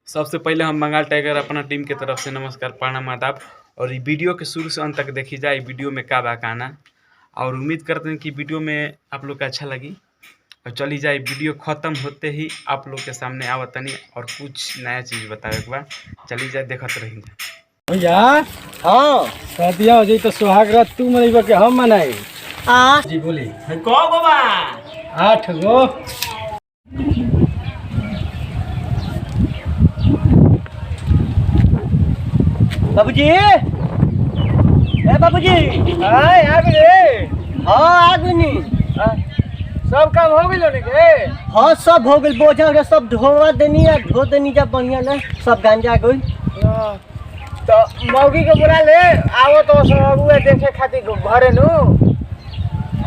सबसे पहले हम बंगाल टाइगर अपना टीम के तरफ से नमस्कार प्रणाम आदाब। और ये वीडियो के शुरू से अंत तक देखी जाए, वीडियो में का बाकाना और उम्मीद करते हैं कि वीडियो में आप लोग को अच्छा लगी। और चली जाए वीडियो ख़त्म होते ही आप लोग के सामने आवतनी और कुछ नया चीज़ बतावे के बाद चली जाए देखते रही भैया। हाँ शादिया हो जाए तो सुहाग रात तू मनैबा के हम मनाई। जी बोली को बाबा 8 गो। बाबूजी ए बाबूजी हाय आ गए। हाँ आ गई। सब काम हो गइल ने के? हाँ सब हो गइल, बोझा वोझा सब धोवा देनी है, धो देनी जब बढ़िया ना सब गांजा गई। तो मौगी के बुला ले आओ तो सब देखे खातिर घरे नु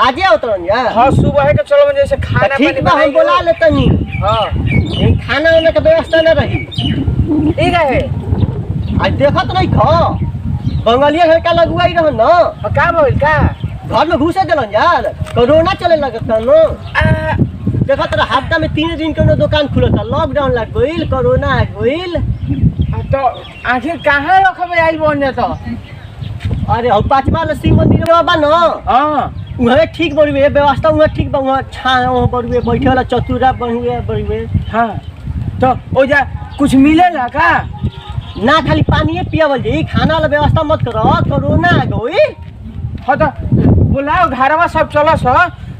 आजे आओ तो या। हाँ सुबह के चलो जैसे खाना ठीक बा हम बुला लेतनी। हाँ खाना वाना के व्यवस्था ना रही ठीक है। आज देखत नहीं खा बंगालिया घर का लगवाई रह ना का बोल का घर में घुसे दिलन यार, कोरोना चले लगत न। देखत रह हफ्ता में 3 दिन के दुकान खुलत, लॉकडाउन लग गइल, कोरोना आ गइल। तो आखिर कहाँ रखबे आई बन जाता? अरे हम 5वां शिव मंदिर बा न। हाँ उहे ठीक बड़ुए व्यवस्था, उहे ठीक बा, उहे छाओ बड़ुए बैठे वाला चतुरा बड़ुए। हाँ तो ओ जा कुछ मिलेला का? ना खाली पानी पियावल जी, खाना वाला व्यवस्था मत करो, कोरोना आ गई। हाँ तो बुलाओ घरवा सब चलस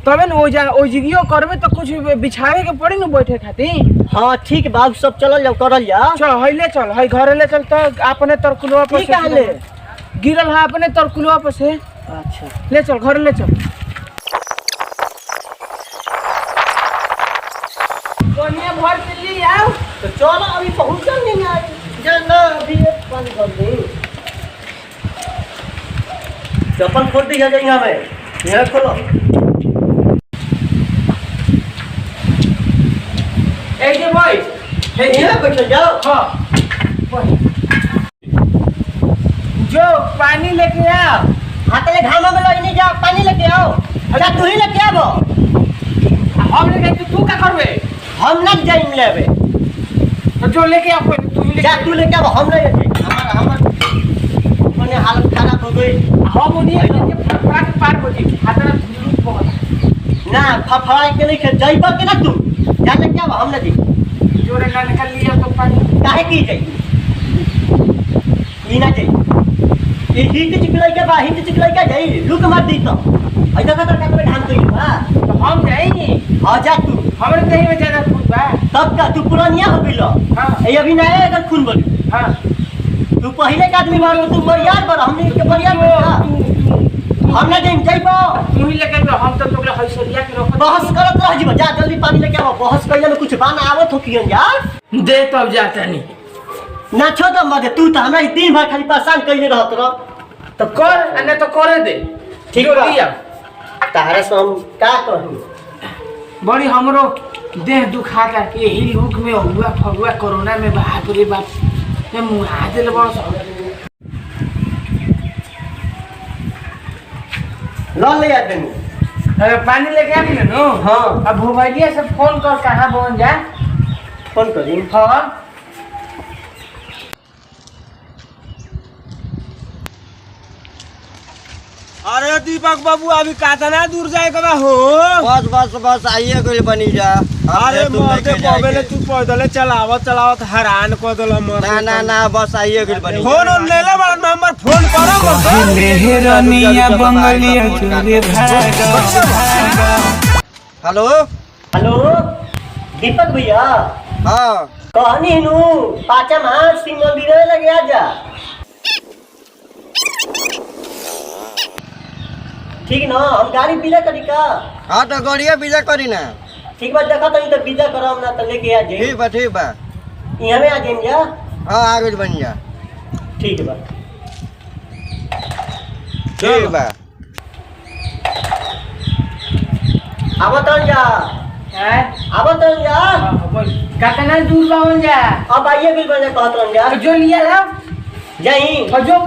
तबे न ओ जिगियो करबे तो कुछ बिछावे के पड़ी न बैठे खातिर। हाँ ठीक बा, सब चलल जाओ करल जाओ। चल हई ले चल, हई घरे ले चल। तो अपने तरकुलवा पर ठीक है ले गिरल है अपने तरकुलवा पर से। अच्छा ले चल घरे ले चल। कोनिया भर के ले आओ तो चलो अभी पहुंचल नहीं आई जाना, अभी पानी भर दे। चप्पल खोल दी जाएगा हमें, यहाँ खोलो। ए जे भाई यहाँ बैठ जाओ। हाँ जो पानी लेके आ। हाथ ले घामा में लग नहीं जाओ, पानी लेके आओ। अच्छा तू ही लेके आवो। हम लेके तू का करबे? हम ना जाइन लेबे। तो जो लेके आ कोई तू ही जा लेके तू लेके आवो, हम नहीं लेके। हमार मने हालत खराब हो गई। हम उन्हीं के फड़फड़ा के पार हो जी हाथ में धूल बहुत ना फफड़ा के नहीं खे जाइबा के ना तू जा लेके आवो, हम ना दी। जोरे ना निकल लिया तो पानी काहे की जाई ई ना जाई। ये हिट चिकलाई के बा, हिट चिकलाई का जाई लुक मार दी तो ऐसा का में ढांग गई बा। तो हम जाएंगे। हां जा तू, हमरे दही में ज्यादा खून बा। तब का तू पुरानिया हो गइलो। हां ए अभी ना है अगर खून बड़ी। हां तू पहले का आदमी मार, तू मरियाद बर, हमने के मरियाद बर। हम ना जाइन जाइबो। तू ही लेके जो हम तो तोरे हईसरिया के रख बहस करत रह जीबो। जा जल्दी पानी लेके आओ, बहस कइले में कुछ बाना आवत हो कियन यार। दे तब जाता नहीं ना छोड़ मत, तू तो हमरा दिन भर खाली परेशान कइले रहत रह। तो कर अन्य तो करे दे। ठीक जो बा। दिया तारे से हम का कहूं। बड़ी हमरो देह दुखाता कि यही लुक में हुआ फगुआ कोरोना में बाप रे बाप ये मुहा दिल बड़ लो ले आ देनी। अरे पानी लेके आ मिले नो। हाँ अब मोबाइलिया से फोन कर कहाँ पहुँच जा। फोन करी। हाँ अरे दीपक बाबू अभी कातना दूर जाए का हो? बस आइए कोई बनी जा। अरे मर्दे पहले तू पैदल चलावत हैरान कर देल हमर। ना बस आइए कोई बनी। फोन लेले बड़ा नंबर फोन करो मत। मेहरनिया बंगलिया चुरे हेलो दीपक भैया। हां कहनी नु 5वां शिव मंदिर लगे आ जा। ठीक ना, हम गाड़ी बिला करी का? हां तो गाड़िया बिजा करी ना। ठीक बा, देखा तो बिजा करम ना तो लेके आ जाई। ठीक बा यहाँ में आ जाइम जा। हां आगे बन जा। ठीक बा ठीक बा आवत जा। हैं आवत जा। कितना दूर पहुँच जा। अब आइए बिल बने कहत जा। तो जो लिया ला जाई और जो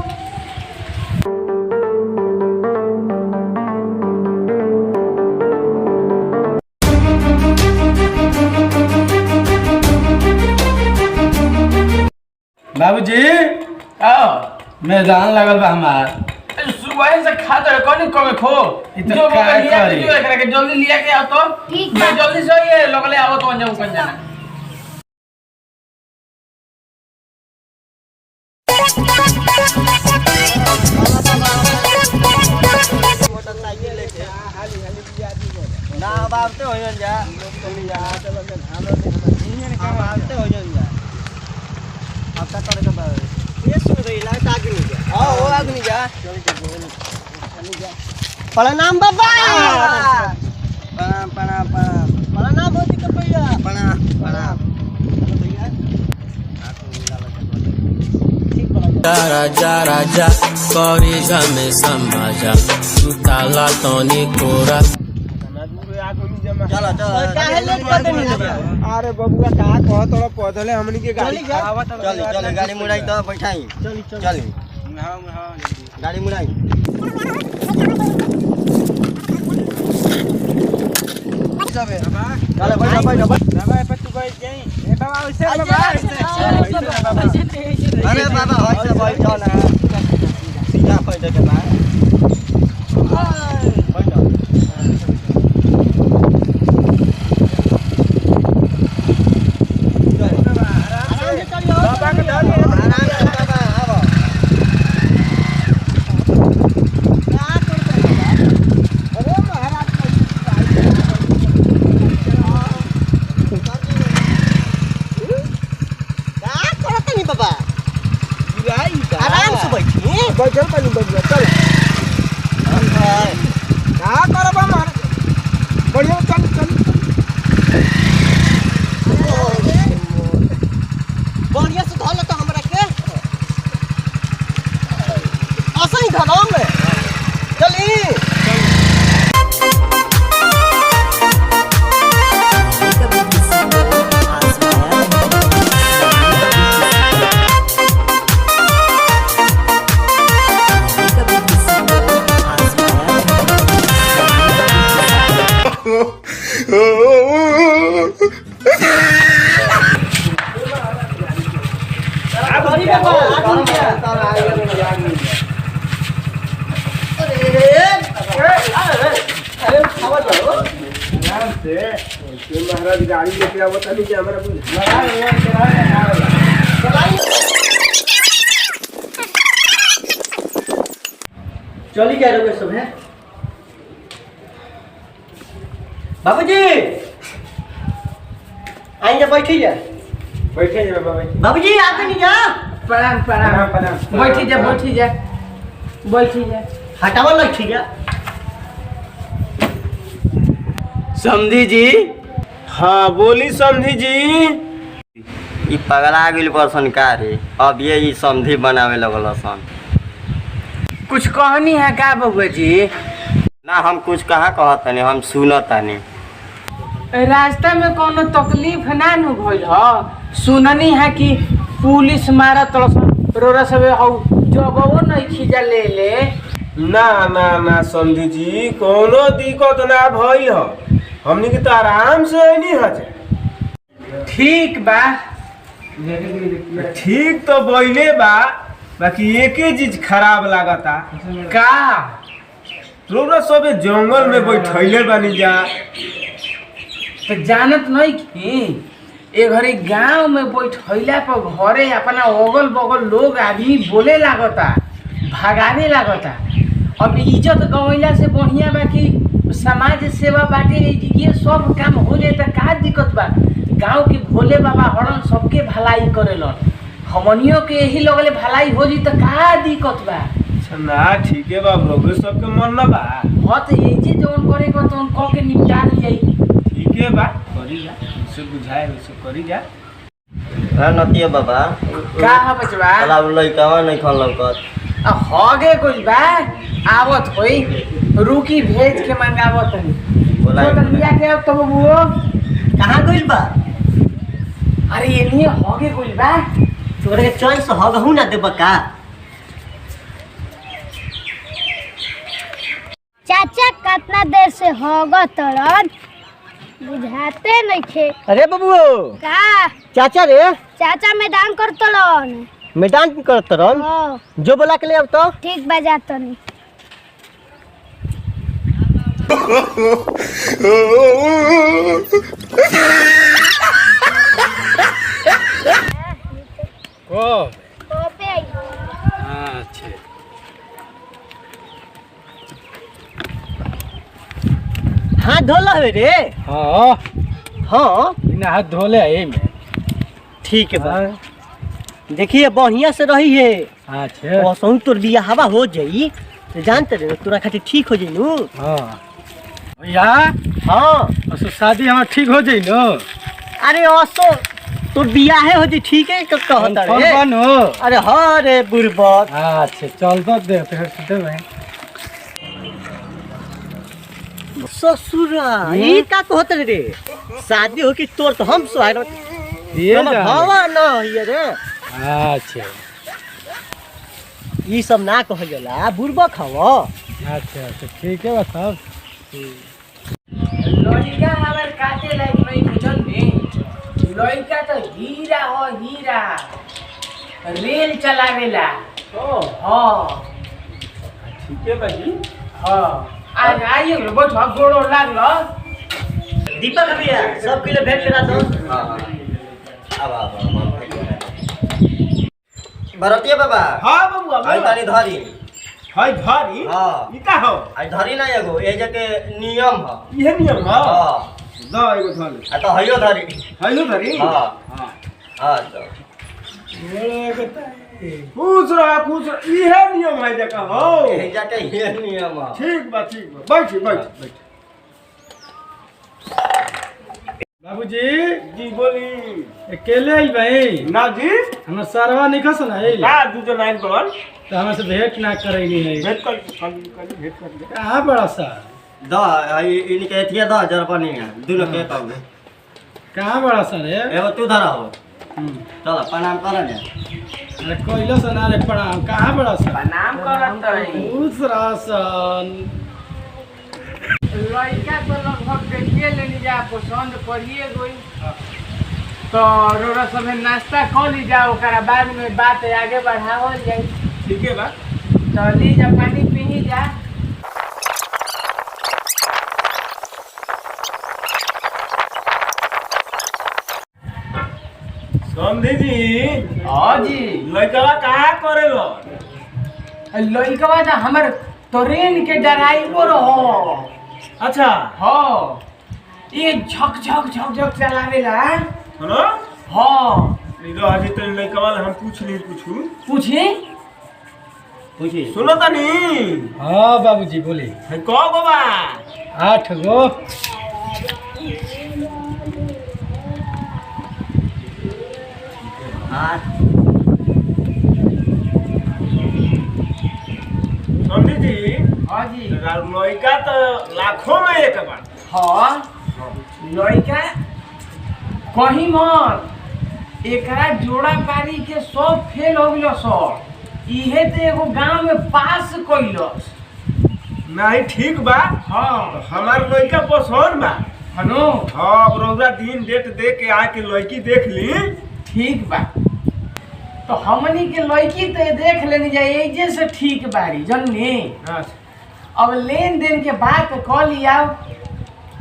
बाबूजी आओ मैदान लगल बा हमार सुबह से खा तो कौन कमे खो इ तो जो का लिया करी? जो एकरा के जल्दी लिया के आओ तो ठीक मैं बा। जल्दी से ये लगले आओ तो जाऊं कौन जाना मोटरसाइकिल लेके ना बाबते हो जा चलो के हम आते हो जा अब का करे के बाद ये सुन रही लाइट आगे नहीं जा हां वो आगे नहीं जा चली जा प्रणाम बाबा प्रणाम प्रणाम होती के भैया प्रणाम भैया राजा राजा कॉलेज में समाजा सुताला तोनी कोरा चलो चलो काहे लेट कर देनी अरे बबुआ का कह तोरा पौधले हमनी के गाड़ी चली जा। खावत चली चली गाड़ी मुड़ाई तो बैठाई चली गाड़ी मुड़ाई चलो बैठो बाबा पे तू बैठ जाई ए बाबा ऐसे बाबा अरे बाबा होइसे बैठो ना सीधा बैठ के बा बैठो आराम से चलियो बाबा के धरी आराम से बाबा आबो क्या करते अरे महाराज क्या करते नहीं बाबा आराम से बैठी बैठल पानी बबुआ चल का करब हमार बढ़िया चल चल बढ़िया से धो ले तो हमरा के असही धरम में चली बड़ी बाबा आगे जा अरे खावा जाओ आराम से तू महाराज गाड़ी लेके आवत नहीं कि हमरा बुझ चली क्या रहे सब है बाबूजी आइए बैठी जा बैठे जा बाबा बाबूजी आगे नहीं जा प्रणाम प्रणाम, प्रणाम प्रणाम। बैठी जा हटावा लग ठीक है समधी जी हाँ बोली समधी जी ई पगला गेल पर्सन का रे अब ये ई समधी बनावे लगल सन कुछ कहनी है का बबुआ जी ना हम कुछ कहाँ कहतनी हम सुनतानी रास्ता में कोनो तकलीफ ना नु भइल ह सुननी है कि पुलिस मारत रोरा सबे हौ जगहो नहीं खिजा ले ले ना ना ना समधी जी कोनो दिक्कत ना भइल ह हमनी के तो आराम से नहीं हजे ठीक बा ठीक तो बइले बा बाकी एके चीज खराब लागता का रोरा सबे जंगल में बैठैले बानी जा तो जानत नहीं कि ए घरे गांव में बैठैला पर घरे अपना अगल बगल लोग आदमी बोले लागता भगावे लागता अब इज्जत गवैला से बढ़िया बा कि समाज सेवा बाटे ये सब काम हो जाए तो का दिक्कत बा गांव के भोले बाबा हरन सबके भलाई करेलन हमनियों के यही लगले भलाई हो जी तो का दिक्कत बा अच्छा ना ठीक है बा लोग सबके मन ना बा हाँ तो यही चीज जौन करे को तो कह के निपटा लिया ठीक है बा करी जा उसे बुझाए उसे करी जा हाँ नतिया बाबा का है बचवा चला लइकावा नहीं खन लौकत हगे कुछ बा आवत होई रुकी भेज के मंगावत हनी बोला तो लिया के अब तो बबुओ कहाँ गइल बा अरे ये लिए हगे कुछ बा तोरे के चॉइस हगहू ना देबा का चाचा कितना देर से होगा तरन बुझाते नहीं खे अरे बबुओ का चाचा रे चाचा मैदान कर तलन मैदान की करत रहन हाँ जो बोला के ले अब तो ठीक बजा तो नहीं। पे आई। अच्छा हाथ धोला है रे। हाँ हाँ बिना हाथ धोले है में। ठीक है बा देखिए बढ़िया से रही है। अच्छा औसहु तोर बिया हवा हो जाई तो जानते रहे तोरा खातिर ठीक हो जाई नु। हाँ भैया हाँ असो शादी हमार ठीक हो जाई न। अरे औसो तोर बिया है हो जाई ठीक है तो कहता कौन रे। कौन हो? अरे हाँ रे बुरबक। अच्छा चल तो दे तो भाई। ससुरा ये का कहत रे शादी हो कि तोर तो हम सोहाग ये हमर हवा ना हिय रे। अच्छा ई सब ना कह जाला बुरबक हवा। अच्छा अच्छा ठीक है बताओ। लड़का हमार काटे लायक नहीं बुझल में। लड़का तो हीरा हो हीरा रेल चलावेला। हाँ ठीक है भाई। हाँ आज आइए बैठ गोड़ो लागलो। दीपक भैया सब के लिए भेंट करा दो। भरतिया बाबा हाँ बबुआ आई तानी धरी। हाय धारी। हाँ ई का हो? आई धरी ना एगो ए जके नियम ह। इहे नियम है। हाँ दा एगो धारी। आ तो हइयो धरी। हाय लो धारी। हाँ हाँ। हाँ तो खुश रहा इहे नियम है जका हो। ए जके ये नियम ह। ठीक बा बैठ बैठ। बाबूजी जी बोली। अकेले आई भाई ना जी हमर सरवा निकस ना है ना दूजो नाइन पर तो हमर से भेंट ना करैनी है। भेंट कर भेंट कर। कहाँ बड़ा सा दा आई इनके एथिया 10,000 पानी है दोनों के पाओगे। कहाँ बड़ा सा रे। एगो तू धरा हो। चल प्रणाम कर ने। अरे कोइलो सना रे प्रणाम। कहाँ बड़ा सा प्रणाम करत रही। दूसरा सन लड़का तो लगभग देखिए लेनी जा पसंद करिए गई तो रोरा सब नाश्ता कर ली जा ओकरा बाद में बात आगे बढ़ावल जाई। ठीक है बा। चली जा पानी पी जा। समझी जी। हाँ जी लड़का कहाँ करे लो? लड़का तो हमार ट्रेन के ड्राइवर हो। अच्छा हाँ ये झक झक झक झक चलावेला। हेलो हाँ इधर आज तो लड़का हम पूछ ली पूछू। पूछी पूछी सुनो तनी हाँ बाबूजी बोली। है को बाबा? 8 गो। हाँ समझी जी। हाँ जी लड़का तो लाखों में एक बार। हाँ लड़का कहीं मत एकरा जोड़ा पारी के सब फेल हो गलो सब। इहे तो एगो गांव में पास कइलस। नहीं ठीक बा। हाँ हमार लड़का पसंद बा। हनो हाँ रौदा दिन डेट दे के आके लड़की देख ली। ठीक बा तो हमनी के लड़की तो देख लेनी जाए जैसे ठीक बारी जननी। अच्छा अब लेन देन के बात कह लिया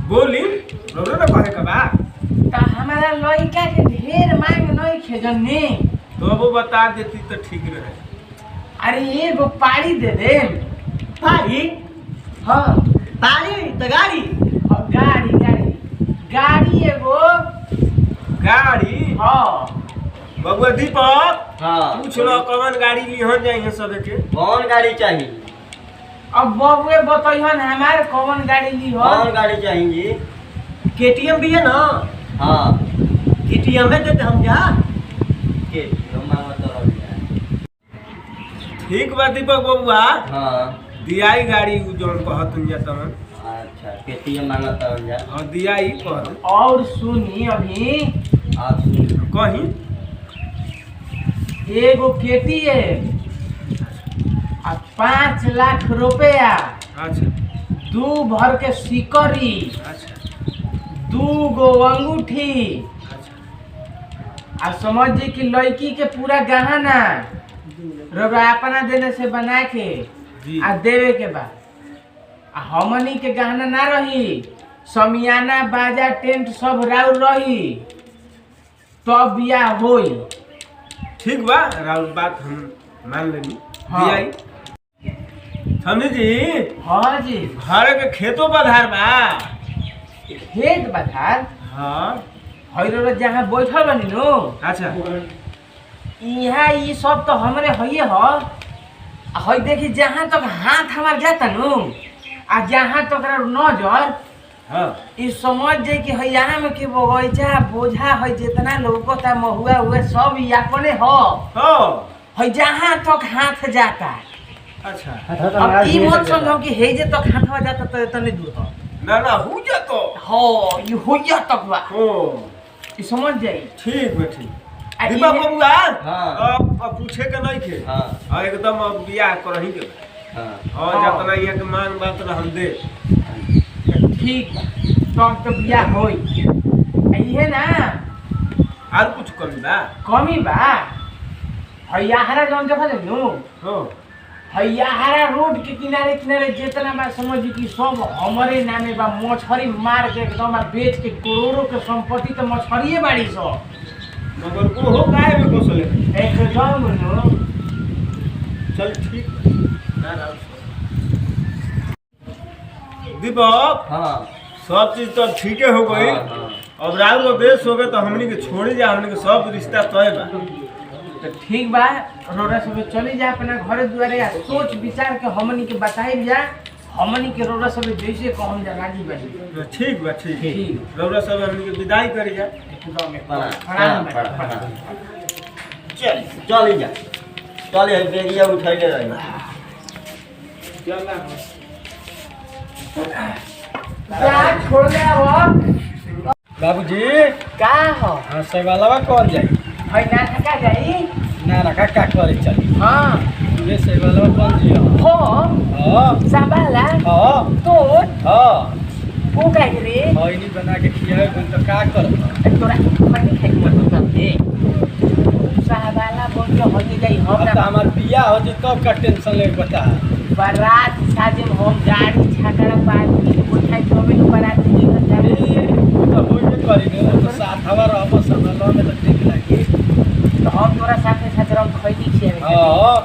बोली रौदा ना कहे का बा। तो हमारा लड़का के ढेर मांग नहीं खे जननी। तो वो बता देती तो ठीक रहे। अरे एगो पारी दे दे। पारी हाँ पारी तो गाड़ी। और गाड़ी गाड़ी गाड़ी एगो। गाड़ी। हाँ बबुआ दीपक हाँ पूछ लो कौन गाड़ी लिहन जाइए सब के। कौन गाड़ी चाहिए? अब बबुए बताइहन हमार कौन गाड़ी ली हो। कौन गाड़ी चाहिए? केटीएम भी है ना। हाँ केटीएम है देते हम जा। केटीएम मांगो तो हम जा। ठीक बा दीपक बबुआ हाँ दियाई गाड़ी उ जौन कहत जा तमन। अच्छा केटीएम मांगो तो हम जा। हाँ दियाई कहत। और सुनी अभी आप सुन कहीं एगो केटीएम आ 5 लाख रुपया अच्छा 2 भर के सिकरी अच्छा 2 गो अंगूठी अच्छा आ समझ जी कि लड़की के पूरा गहना रउरा अपना देने से बना के जी आ देवे के बा। आ हमनी के गहना ना रही, समियाना बाजा टेंट सब राउर रही, तब बियाह होई। ठीक बा, राउर बात हम मान लेनी। हाँ। दियाई समझी जी, हाँ जी, घर के खेतो बधार बा। खेत बधार हाँ हई जहाँ बैठल बनी नु, अच्छा यहाँ ये सब तो हमरे हइये ह। हई देखी जहाँ तक हाथ हमार जाता नु, आ जहाँ तक नजर हाँ ई समझ जाए कि हई यहाँ में के बगीचा बोझा हई जितना लौकता महुआ हुआ सब ई अपने ह। हाँ हई जहाँ तक हाथ जाता। अच्छा अब ई मत समझो कि हे जे तक हाथवा जाता तो इतने दूर ह। ना ना हो जा तो। हाँ ये होइया तक बा, ओ ई समझ जाई। ठीक बा ठीक। आ दीपक इहे- बबुआ हाँ। अब पूछे के नहीं थे। हाँ हाँ एकदम अब बियाह करही के बा। हाँ और जितना यहाँ के मांग बात ना हम दे। ठीक बा, तब तो बियाह होई। आ इहे ना और कुछ कमी बा? कमी बा। हइयाहारा जौन देखा नु, हाँ हइयाहारा रोड के किनारे किनारे जितना बा समझ कि सब हमारे नामे बा। मछरी मार के एकदम बेच के करोड़ों के संपत्ति तो मछरिए बाड़ी सब मगर वो हो गाय में घुसले। एकदम नु। चल ठीक बा। ना ना दीपक हाँ सब चीज तो ठीक हो गई। हाँ, हाँ। अब राहुल को देश हो गए तो हमनी के छोड़ी जा, हमनी के सब रिश्ता तय बा। तो ठीक बा, रोड़ा सब चली जा अपना घरे दुआरे। आ सोच विचार के हमनी के बताई जा, हमनी के रोड़ा सब जैसे कहम जा राजी बाजी। ठीक बा ठीक। ठीक। रउरा सब हमनी के विदाई करी जा। एकदम प्रणाम, प्रणाम प्रणाम, प्रणाम। चल चल जा चल ये बेरिया उठैले रही। जा छोड़ दे अब। बाबूजी का हो हाँ सेवालवा कौन जाई? हई ना थका जाई। ना ना का करे चली? हाँ ये सेवालवा कौन जी? हो हाँ साबाला हाँ तो हाँ वो का रे खैनी बना के खियावे तो का कर? तोरा खनी खाई मत करते। साबाला बोल के होती जाई हम अब तो ना हमार बियाह हो जी तब का टेंशन ले बता। बारात साजे हम गाड़ी छाकड़ा पानी उठाई तो में बारात निकल जाए। तो होइबे करी ने तो साथ हवा रहब समझलो में तो ठीक लागी। तो हम तोरा साथे साथे हम खैनी खियावे। हाँ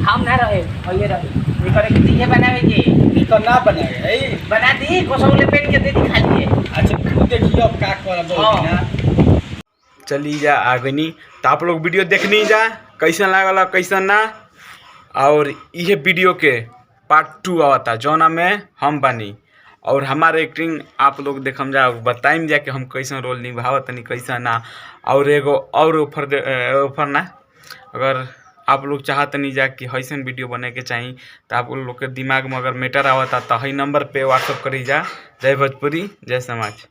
हम ना रहे होइए रहे ये करे के दिए बनावे के ये तो ना बनाए है। बना दी कोसम लपेट के दे दी खा लिए। अच्छा खुद देखिए अब का करब ना। चली जा आगनी। तो आप लोग वीडियो देखनी जा कैसन लागल कैसन ना। और यह वीडियो के पार्ट 2 आवता जौना में हम बानी और हमारे एक्टिंग आप लोग देखम जा, बताइम जा कि हम कैसन रोल निभावत तनी कैसा ना। और एगो और ऑफर ना, अगर आप लोग चाहतनी जा कि हैसन वीडियो बने के चाहिए तो आप लोग के दिमाग में अगर मैटर आवता तो हई नंबर पे व्हाट्सअप करी जा। जय भोजपुरी जय समाज।